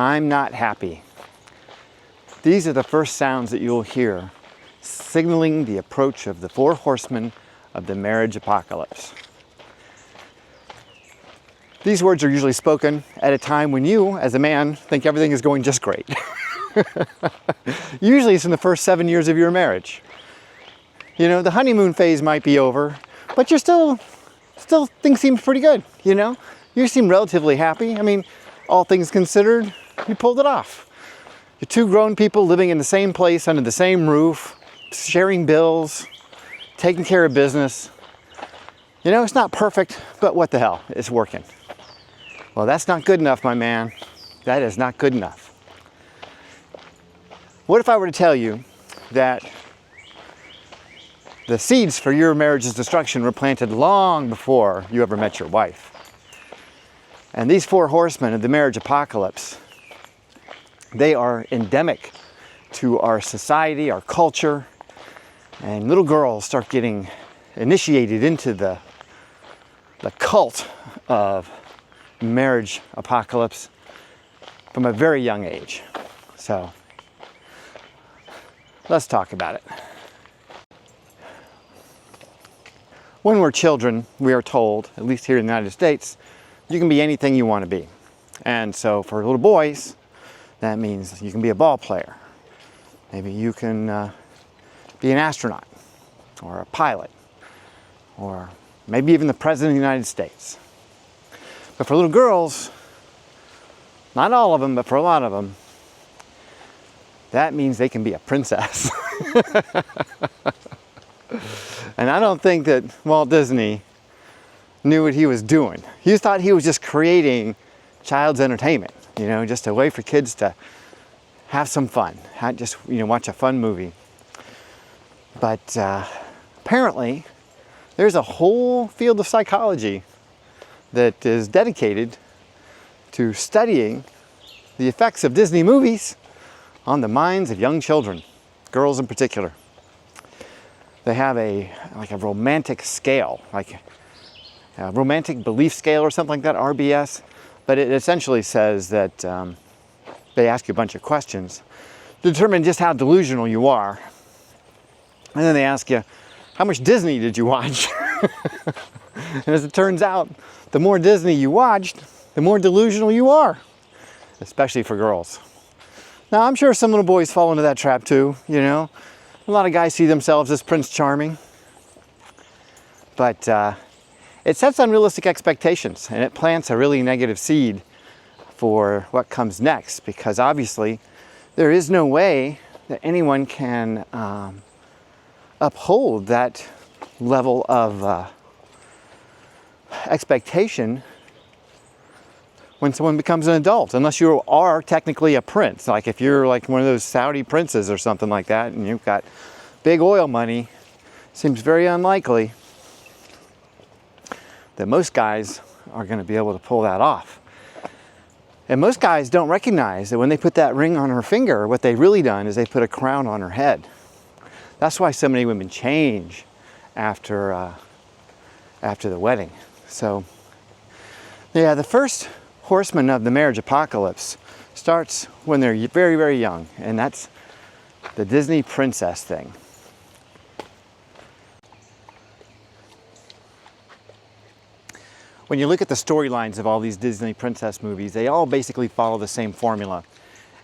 I'm not happy. These are the first sounds that you'll hear, signaling the approach of the four horsemen of the marriage apocalypse. These words are usually spoken at a time when you, as a man, think everything is going just great. Usually it's in the first 7 years of your marriage. You know, the honeymoon phase might be over, but you're still things seem pretty good, you know? You seem relatively happy. I mean, all things considered, you pulled it off. You're two grown people living in the same place, under the same roof, sharing bills, taking care of business. You know, it's not perfect, but what the hell, it's working. Well, that's not good enough, my man. That is not good enough. What if I were to tell you that the seeds for your marriage's destruction were planted long before you ever met your wife? And these four horsemen of the marriage apocalypse, they are endemic to our society, our culture, and little girls start getting initiated into the cult of marriage apocalypse from a very young age. So let's talk about it. When we're children, we are told, at least here in the United States, you can be anything you want to be. And so for little boys, that means you can be a ball player. Maybe you can be an astronaut or a pilot, or maybe even the President of the United States. But for little girls, not all of them, but for a lot of them, that means they can be a princess. And I don't think that Walt Disney knew what he was doing. He thought he was just creating child's entertainment, you know, just a way for kids to have some fun, just, you know, watch a fun movie. But apparently, there's a whole field of psychology that is dedicated to studying the effects of Disney movies on the minds of young children, girls in particular. They have a romantic scale, like a romantic belief scale or something like that, RBS. But it essentially says that they ask you a bunch of questions to determine just how delusional you are. And then they ask you, how much Disney did you watch? And as it turns out, the more Disney you watched, the more delusional you are, especially for girls. Now, I'm sure some little boys fall into that trap too, you know. A lot of guys see themselves as Prince Charming. But it sets unrealistic expectations, and it plants a really negative seed for what comes next, because obviously there is no way that anyone can uphold that level of expectation when someone becomes an adult, unless you are technically a prince. Like if you're like one of those Saudi princes or something like that, and you've got big oil money, seems very unlikely that most guys are going to be able to pull that off. And most guys don't recognize that when they put that ring on her finger, what they've really done is they put a crown on her head. That's why so many women change after the wedding. So, yeah, the first horseman of the marriage apocalypse starts when they're very, very young, and that's the Disney princess thing. When you look at the storylines of all these Disney princess movies, they all basically follow the same formula.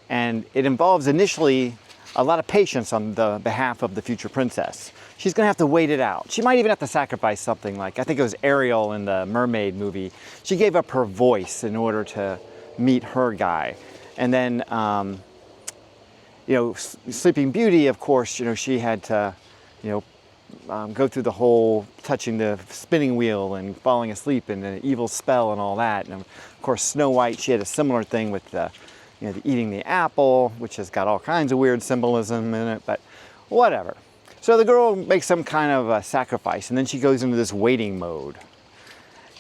And it involves initially a lot of patience on the behalf of the future princess. She's gonna have to wait it out. She might even have to sacrifice something, like I think it was Ariel in the Mermaid movie. She gave up her voice in order to meet her guy. And then, you know, Sleeping Beauty, of course, you know, she had to, you know, go through the whole touching the spinning wheel and falling asleep and the evil spell and all that. And of course, Snow White, she had a similar thing with the, you know, the eating the apple, which has got all kinds of weird symbolism in it, but whatever. So the girl makes some kind of a sacrifice, and then she goes into this waiting mode.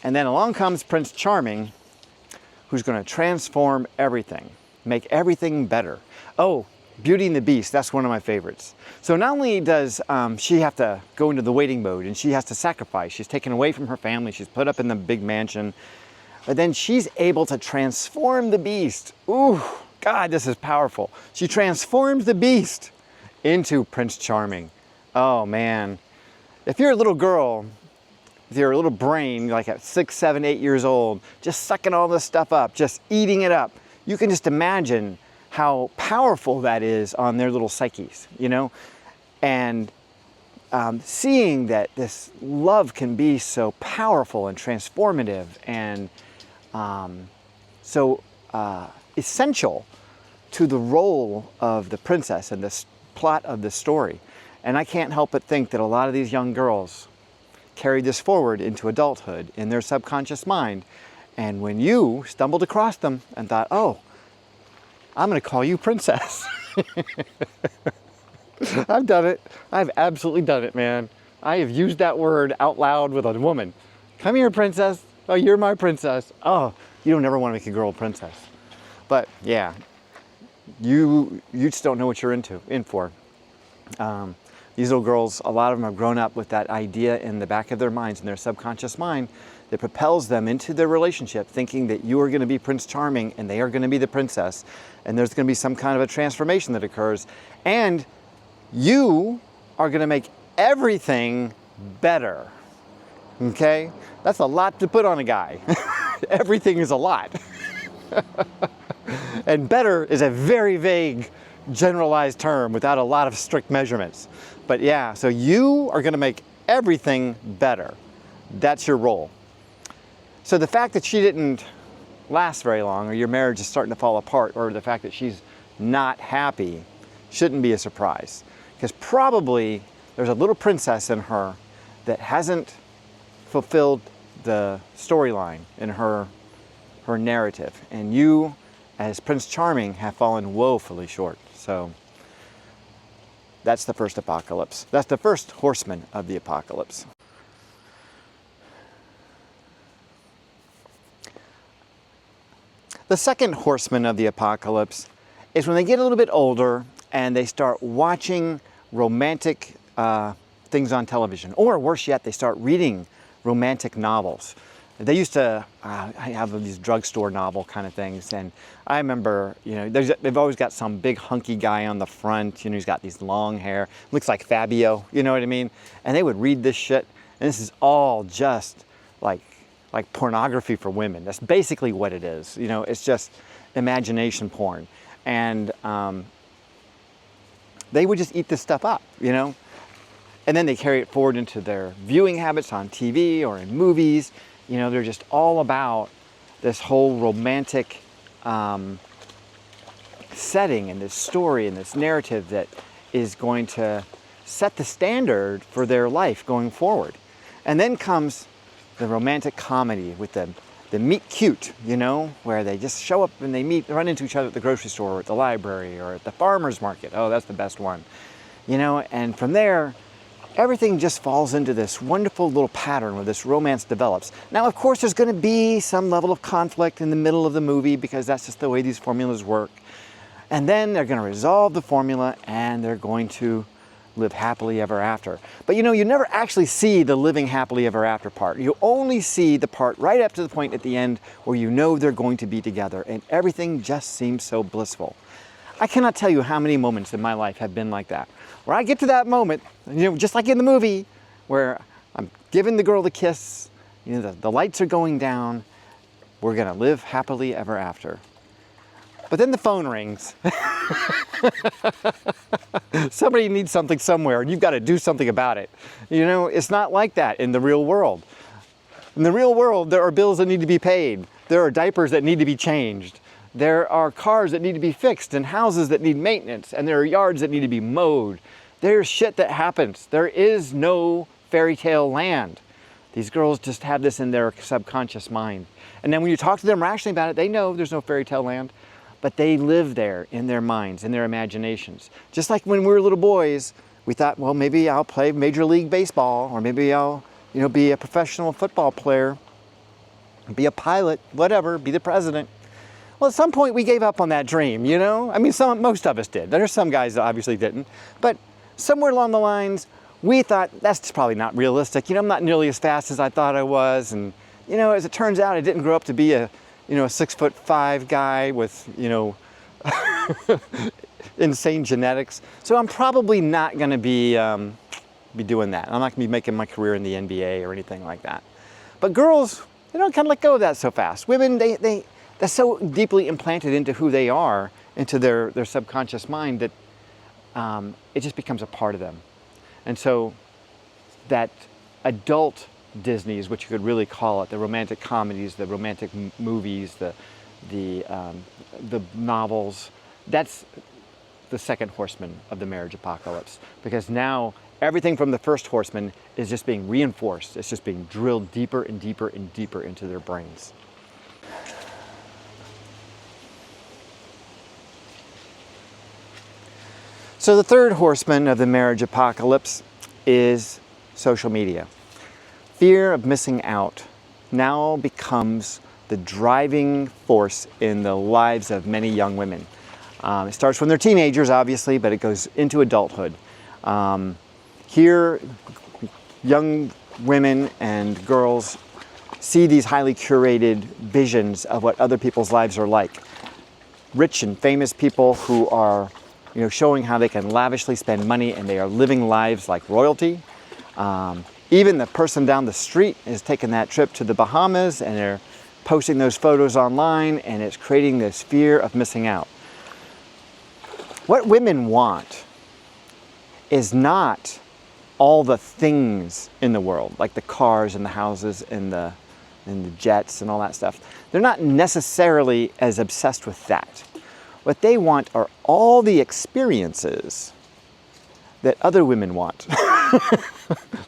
And then along comes Prince Charming, who's going to transform everything, make everything better. Oh, Beauty and the Beast, that's one of my favorites. So not only does she have to go into the waiting mode and she has to sacrifice, she's taken away from her family, she's put up in the big mansion, but then she's able to transform the Beast. Ooh, God, this is powerful. She transforms the beast into Prince Charming. Oh man. If you're a little girl, with your little brain, like at 6, 7, 8 years old, just sucking all this stuff up, just eating it up, you can just imagine how powerful that is on their little psyches, you know? And seeing that this love can be so powerful and transformative and so essential to the role of the princess and the plot of the story. And I can't help but think that a lot of these young girls carried this forward into adulthood in their subconscious mind. And when you stumbled across them and thought, oh, I'm going to call you princess. I've done it. I've absolutely done it, man. I have used that word out loud with a woman. Come here, princess. Oh, you're my princess. Oh, you don't ever want to make a girl a princess. But yeah, you just don't know what you're in for. These little girls, a lot of them have grown up with that idea in the back of their minds, in their subconscious mind, that propels them into their relationship thinking that you are going to be Prince Charming and they are going to be the princess. And there's going to be some kind of a transformation that occurs. And you are going to make everything better. Okay? That's a lot to put on a guy. Everything is a lot. And better is a very vague, generalized term without a lot of strict measurements. But yeah, so you are going to make everything better. That's your role. So the fact that she didn't last very long, or your marriage is starting to fall apart, or the fact that she's not happy, shouldn't be a surprise. Because probably there's a little princess in her that hasn't fulfilled the storyline in her narrative. And you, as Prince Charming, have fallen woefully short. So that's the first apocalypse. That's the first horseman of the apocalypse. The second horseman of the apocalypse is when they get a little bit older and they start watching romantic things on television. Or worse yet, they start reading romantic novels. They used to have these drugstore novel kind of things, and I remember, you know, they've always got some big hunky guy on the front, you know, he's got these long hair, looks like Fabio, you know what I mean? And they would read this shit, and this is all just like pornography for women. That's basically what it is, you know, it's just imagination porn. And they would just eat this stuff up, you know? And then they carry it forward into their viewing habits on TV or in movies. You know, they're just all about this whole romantic setting and this story and this narrative that is going to set the standard for their life going forward. And then comes the romantic comedy with the meet cute, you know, where they just show up and they run into each other at the grocery store or at the library or at the farmer's market. Oh, that's the best one. You know, and from there, everything just falls into this wonderful little pattern where this romance develops. Now, of course, there's going to be some level of conflict in the middle of the movie because that's just the way these formulas work. And then they're going to resolve the formula and they're going to live happily ever after. But you know, you never actually see the living happily ever after part. You only see the part right up to the point at the end where you know they're going to be together and everything just seems so blissful. I cannot tell you how many moments in my life have been like that. Where I get to that moment, you know, just like in the movie, where I'm giving the girl the kiss, you know, the lights are going down, we're gonna live happily ever after. But then the phone rings. Somebody needs something somewhere and you've got to do something about it. You know, it's not like that in the real world. In the real world, there are bills that need to be paid. There are diapers that need to be changed. There are cars that need to be fixed and houses that need maintenance, and there are yards that need to be mowed. There's shit that happens. There is no fairy tale land. These girls just have this in their subconscious mind. And then when you talk to them rationally about it, they know there's no fairy tale land, but they live there in their minds, in their imaginations. Just like when we were little boys, we thought, well, maybe I'll play Major League Baseball, or maybe I'll, you know, be a professional football player, be a pilot, whatever, be the president. Well, at some point we gave up on that dream, you know? I mean, most of us did. There's some guys that obviously didn't. But somewhere along the lines, we thought, that's probably not realistic. You know, I'm not nearly as fast as I thought I was. And, you know, as it turns out, I didn't grow up to be a 6'5" guy with, you know, insane genetics. So I'm probably not going to be doing that. I'm not going to be making my career in the NBA or anything like that. But girls, they don't kind of let go of that so fast. Women, that's so deeply implanted into who they are, into their subconscious mind, that it just becomes a part of them. And so that adult Disney is what you could really call it, the romantic comedies, the romantic movies, the novels, that's the second horseman of the marriage apocalypse. Because now everything from the first horseman is just being reinforced. It's just being drilled deeper and deeper and deeper into their brains. So the third horseman of the marriage apocalypse is social media. Fear of missing out now becomes the driving force in the lives of many young women. It starts when they're teenagers, obviously, but it goes into adulthood. Here, young women and girls see these highly curated visions of what other people's lives are like. Rich and famous people who are, showing how they can lavishly spend money, and they are living lives like royalty. Even the person down the street is taking that trip to the Bahamas, and they're posting those photos online, and it's creating this fear of missing out. What women want is not all the things in the world, like the cars and the houses and the jets and all that stuff. They're not necessarily as obsessed with that. What they want are all the experiences that other women want.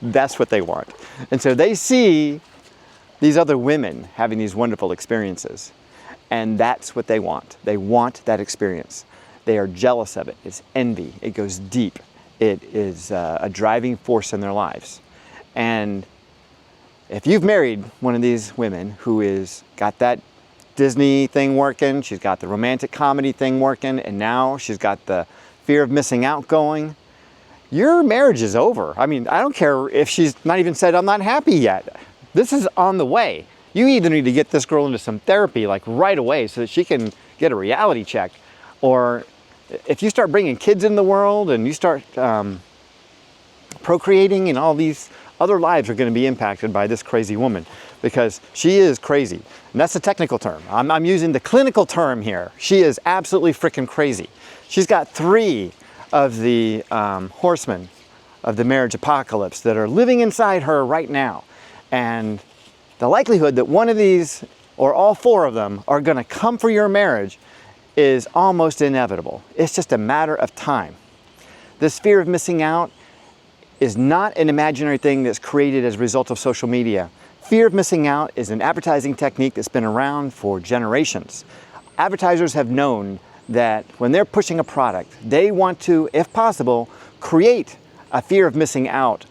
That's what they want. And so they see these other women having these wonderful experiences, and that's what they want. They want that experience. They are jealous of it. It's envy. It goes deep. It is a driving force in their lives. And if you've married one of these women who is got that Disney thing working, she's got the romantic comedy thing working, and now she's got the fear of missing out going, your marriage is over. I mean, I don't care if she's not even said, I'm not happy yet. This is on the way. You either need to get this girl into some therapy like right away so that she can get a reality check, or if you start bringing kids in the world and you start procreating, and all these other lives are going to be impacted by this crazy woman, because she is crazy. And that's the technical term. I'm using the clinical term here. She is absolutely freaking crazy. She's got 3 of the horsemen of the marriage apocalypse that are living inside her right now. And the likelihood that one of these, or all 4 of them, are going to come for your marriage is almost inevitable. It's just a matter of time. This fear of missing out is not an imaginary thing that's created as a result of social media. Fear of missing out is an advertising technique that's been around for generations. Advertisers have known that when they're pushing a product, they want to, if possible, create a fear of missing out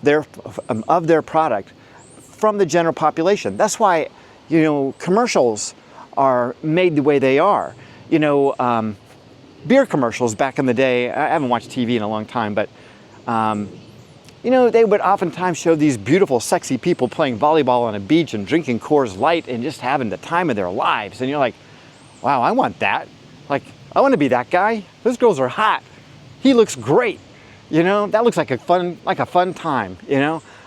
of their product from the general population. That's why, commercials are made the way they are. Beer commercials back in the day, I haven't watched TV in a long time, but they would oftentimes show these beautiful, sexy people playing volleyball on a beach and drinking Coors Light and just having the time of their lives. And you're like, wow, I want that. Like, I want to be that guy. Those girls are hot. He looks great. That looks like a fun time.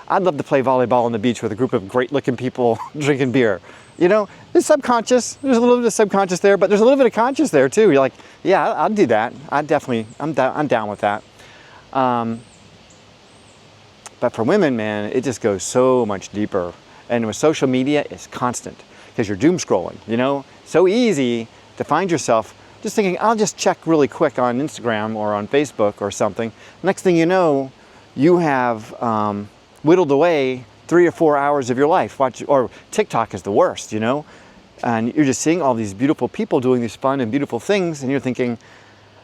I'd love to play volleyball on the beach with a group of great-looking people drinking beer. It's subconscious. There's a little bit of subconscious there, but there's a little bit of conscious there too. You're like, yeah, I'll do that. I'm down with that. But for women, man, it just goes so much deeper. And with social media, it's constant because you're doom scrolling. So easy to find yourself just thinking, I'll just check really quick on Instagram or on Facebook or something. Next thing you know, you have whittled away 3 or 4 hours of your life. Or TikTok is the worst, and you're just seeing all these beautiful people doing these fun and beautiful things, and you're thinking,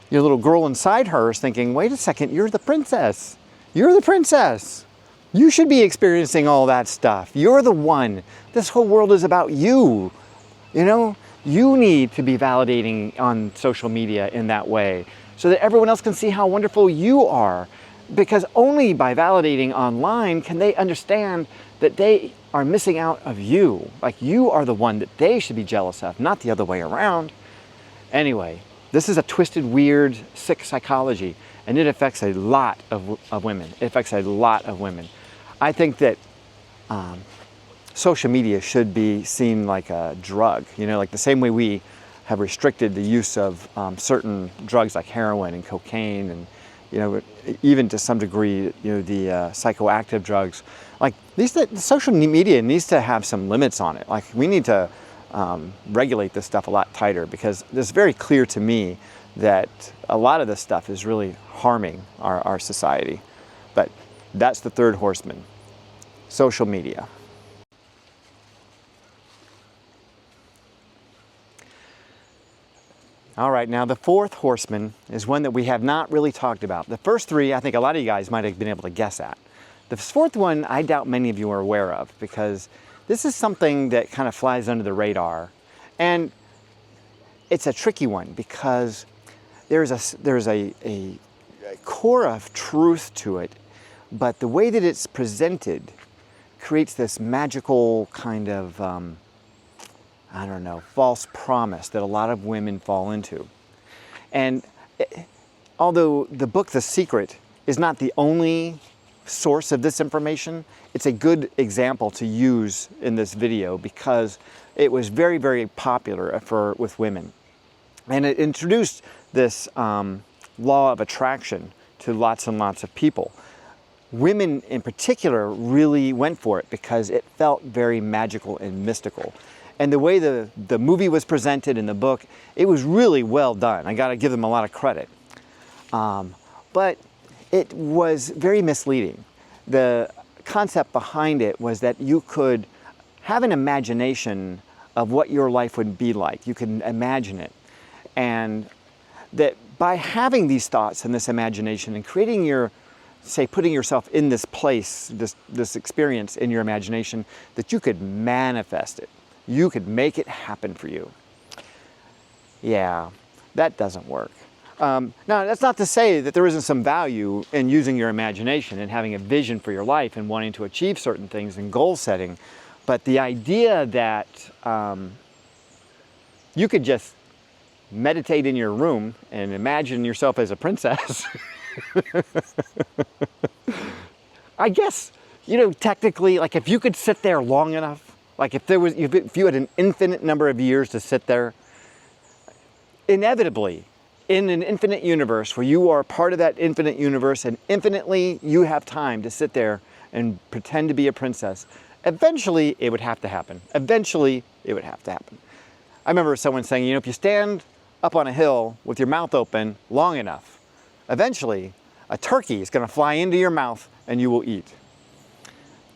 your little girl inside her is thinking, wait a second, you're the princess. You're the princess. You should be experiencing all that stuff. You're the one. This whole world is about you. You need to be validating on social media in that way so that everyone else can see how wonderful you are. Because only by validating online can they understand that they are missing out of you. Like, you are the one that they should be jealous of, not the other way around. Anyway, This is a twisted, weird, sick psychology, and it affects a lot of women. It affects a lot of women. I think that social media should be seen like a drug, you know, like the same way we have restricted the use of certain drugs like heroin and cocaine and, you know, even to some degree, you know, the psychoactive drugs. Like the social media needs to have some limits on it. Like we need to regulate this stuff a lot tighter, because it's very clear to me that a lot of this stuff is really harming our society. But that's the third horseman, social media. All right, now the fourth horseman is one that we have not really talked about. The first three, I think a lot of you guys might have been able to guess at. The fourth one, I doubt many of you are aware of, because this is something that kind of flies under the radar. And it's a tricky one, because there's a core of truth to it, but the way that it's presented creates this magical kind of, I don't know, false promise that a lot of women fall into. And although the book, The Secret, is not the only source of this information, it's a good example to use in this video because it was very, very popular with women. And it introduced this law of attraction to lots and lots of people. Women in particular really went for it because it felt very magical and mystical. And the way the movie was presented in the book, it was really well done. I gotta give them a lot of credit. But it was very misleading. The concept behind it was that you could have an imagination of what your life would be like. You can imagine it. And that by having these thoughts and this imagination and creating putting yourself in this place, this experience in your imagination, that you could manifest it. You could make it happen for you. Yeah, that doesn't work. Now, that's not to say that there isn't some value in using your imagination and having a vision for your life and wanting to achieve certain things and goal setting. But the idea that you could just meditate in your room and imagine yourself as a princess, I guess, you know, technically, like if you could sit there long enough, like if you had an infinite number of years to sit there, inevitably, in an infinite universe where you are part of that infinite universe and infinitely you have time to sit there and pretend to be a princess, eventually it would have to happen. Eventually it would have to happen. I remember someone saying, you know, if you stand up on a hill with your mouth open long enough, eventually a turkey is going to fly into your mouth and you will eat.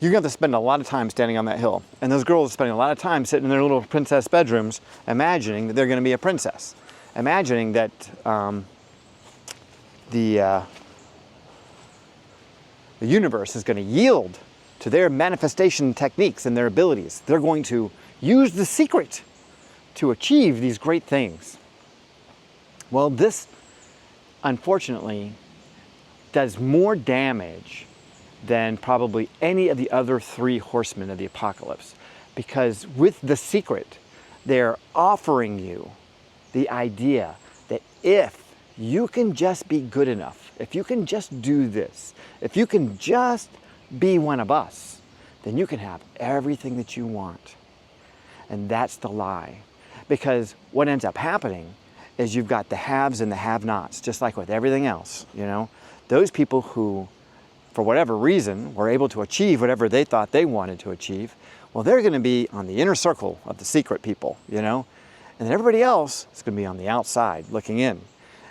You're going to have to spend a lot of time standing on that hill. And those girls are spending a lot of time sitting in their little princess bedrooms imagining that they're going to be a princess. Imagining that the universe is going to yield to their manifestation techniques and their abilities. They're going to use the secret to achieve these great things. Well, this, unfortunately, does more damage than probably any of the other three horsemen of the apocalypse. Because with The Secret, they're offering you the idea that if you can just be good enough, if you can just do this, if you can just be one of us, then you can have everything that you want. And that's the lie. Because what ends up happening is you've got the haves and the have-nots, just like with everything else, you know? Those people who, for whatever reason, were able to achieve whatever they thought they wanted to achieve, well, they're going to be on the inner circle of the secret people, you know? And then everybody else is going to be on the outside looking in.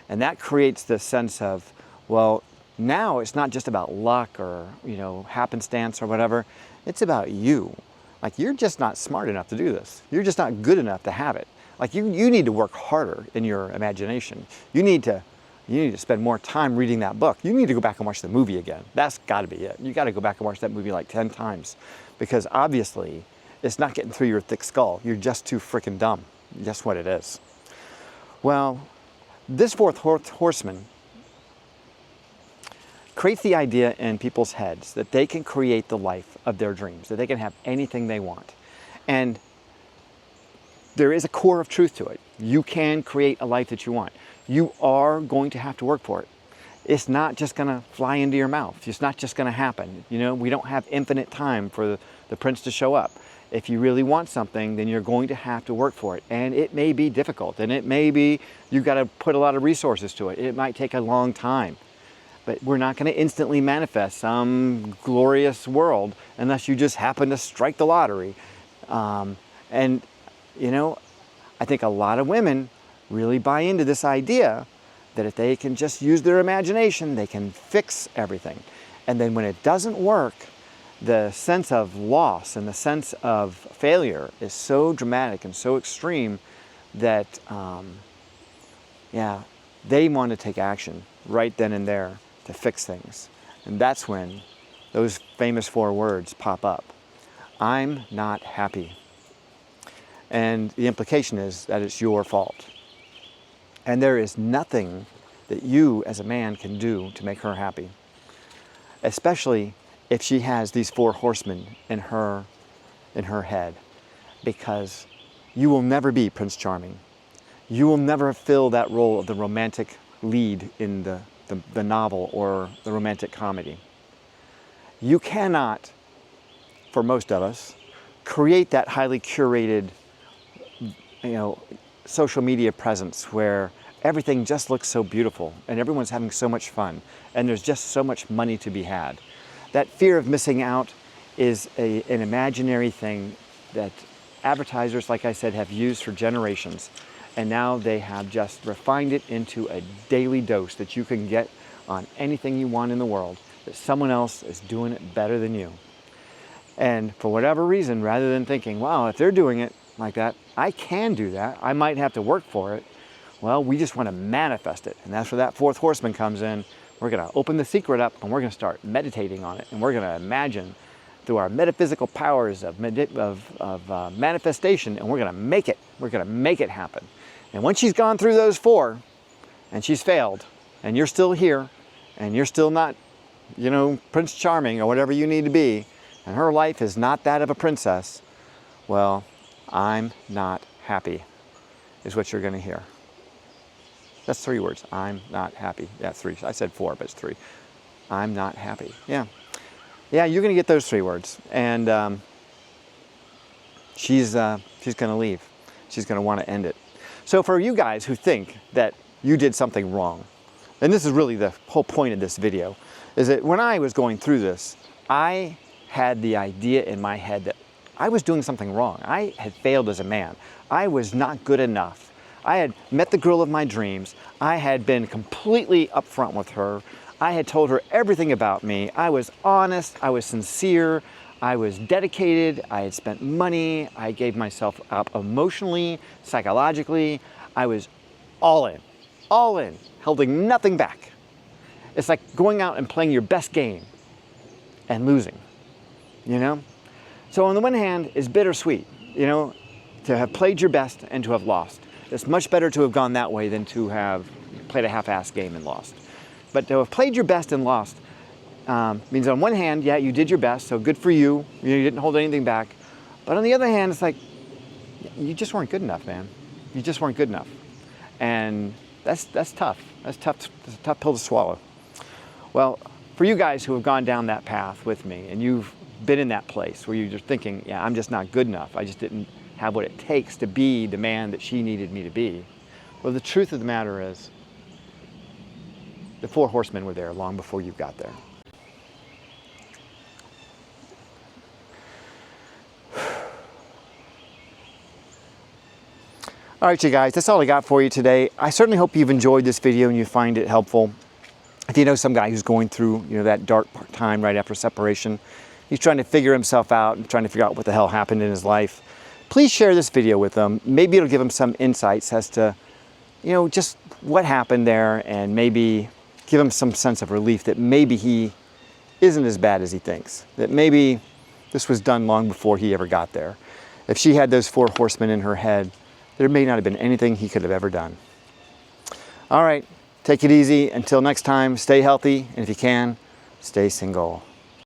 And that creates this sense of, well, now it's not just about luck or, you know, happenstance or whatever. It's about you. Like, you're just not smart enough to do this. You're just not good enough to have it. Like, you need to work harder in your imagination. You need to spend more time reading that book. You need to go back and watch the movie again. That's got to be it. You got to go back and watch that movie like 10 times because obviously it's not getting through your thick skull. You're just too freaking dumb. That's what it is. Well, this fourth horseman creates the idea in people's heads that they can create the life of their dreams, that they can have anything they want. And there is a core of truth to it. You can create a life that you want. You are going to have to work for it. It's not just going to fly into your mouth. It's not just going to happen. You know, we don't have infinite time for the prince to show up. If you really want something, then you're going to have to work for it. And it may be difficult, and it may be you've got to put a lot of resources to it. It might take a long time. But we're not going to instantly manifest some glorious world unless you just happen to strike the lottery. And, you know, I think a lot of women really buy into this idea that if they can just use their imagination, they can fix everything. And then when it doesn't work, the sense of loss and the sense of failure is so dramatic and so extreme that, yeah, they want to take action right then and there to fix things. And that's when those famous 4 words pop up. I'm not happy. And the implication is that it's your fault. And there is nothing that you as a man can do to make her happy. Especially if she has these 4 horsemen in her head. Because you will never be Prince Charming. You will never fill that role of the romantic lead in the novel or the romantic comedy. You cannot, for most of us, create that highly curated, you know, social media presence where everything just looks so beautiful and everyone's having so much fun and there's just so much money to be had. That fear of missing out is an imaginary thing that advertisers, like I said, have used for generations. And now they have just refined it into a daily dose that you can get on anything you want in the world, that someone else is doing it better than you. And for whatever reason, rather than thinking, wow, if they're doing it like that, I can do that, I might have to work for it. Well, we just want to manifest it. And that's where that 4th horseman comes in. We're going to open the secret up and we're going to start meditating on it. And we're going to imagine through our metaphysical powers of manifestation, and we're going to make it. We're going to make it happen. And once she's gone through those 4 and she's failed and you're still here and you're still not, you know, Prince Charming or whatever you need to be, and her life is not that of a princess, well, I'm not happy is what you're going to hear. That's 3 words. I'm not happy. Yeah, 3. I said 4, but it's 3. I'm not happy. Yeah. Yeah, you're going to get those 3 words. And she's going to leave. She's going to want to end it. So for you guys who think that you did something wrong, and this is really the whole point of this video, is that when I was going through this, I had the idea in my head that I was doing something wrong. I had failed as a man. I was not good enough. I had met the girl of my dreams. I had been completely upfront with her. I had told her everything about me. I was honest. I was sincere. I was dedicated. I had spent money. I gave myself up emotionally, psychologically. I was all in, holding nothing back. It's like going out and playing your best game and losing, you know? So on the one hand, it's bittersweet, you know, to have played your best and to have lost. It's much better to have gone that way than to have played a half-assed game and lost. But to have played your best and lost means on one hand, yeah, you did your best, so good for you. You didn't hold anything back. But on the other hand, it's like, you just weren't good enough, man. You just weren't good enough. And that's tough. That's a tough pill to swallow. Well, for you guys who have gone down that path with me, and you've been in that place where you're just thinking, yeah, I'm just not good enough. I just didn't have what it takes to be the man that she needed me to be. Well, the truth of the matter is, the 4 horsemen were there long before you got there. All right, you guys, that's all I got for you today. I certainly hope you've enjoyed this video and you find it helpful. If you know some guy who's going through, you know, that dark time right after separation, he's trying to figure himself out and trying to figure out what the hell happened in his life, please share this video with them. Maybe it'll give them some insights as to, you know, just what happened there, and maybe give him some sense of relief that maybe he isn't as bad as he thinks, that maybe this was done long before he ever got there. If she had those 4 horsemen in her head, there may not have been anything he could have ever done. All right, take it easy. Until next time, stay healthy, and if you can, stay single.